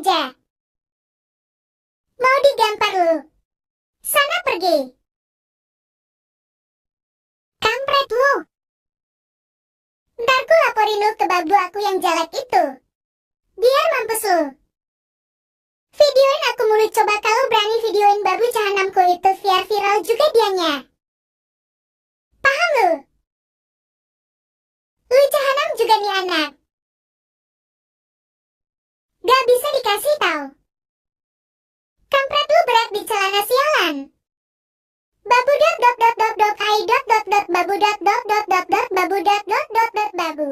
aja. Mau digampar lu. Sana pergi. Kampret lu. Ntar ku laporin lu ke babu aku yang jelek itu. Biar mampus lu. Videoin aku mulu, coba kalau berani videoin babu jahanamku itu biar viral juga dianya. Paham lu? Lu jahanam juga nih anak. Gak bisa dikasih tau. Kampret lu berat di celana sialan. Babu dot dot dot dot dot I dot dot dot babu dot dot dot dot dot babu dot dot dot dot babu.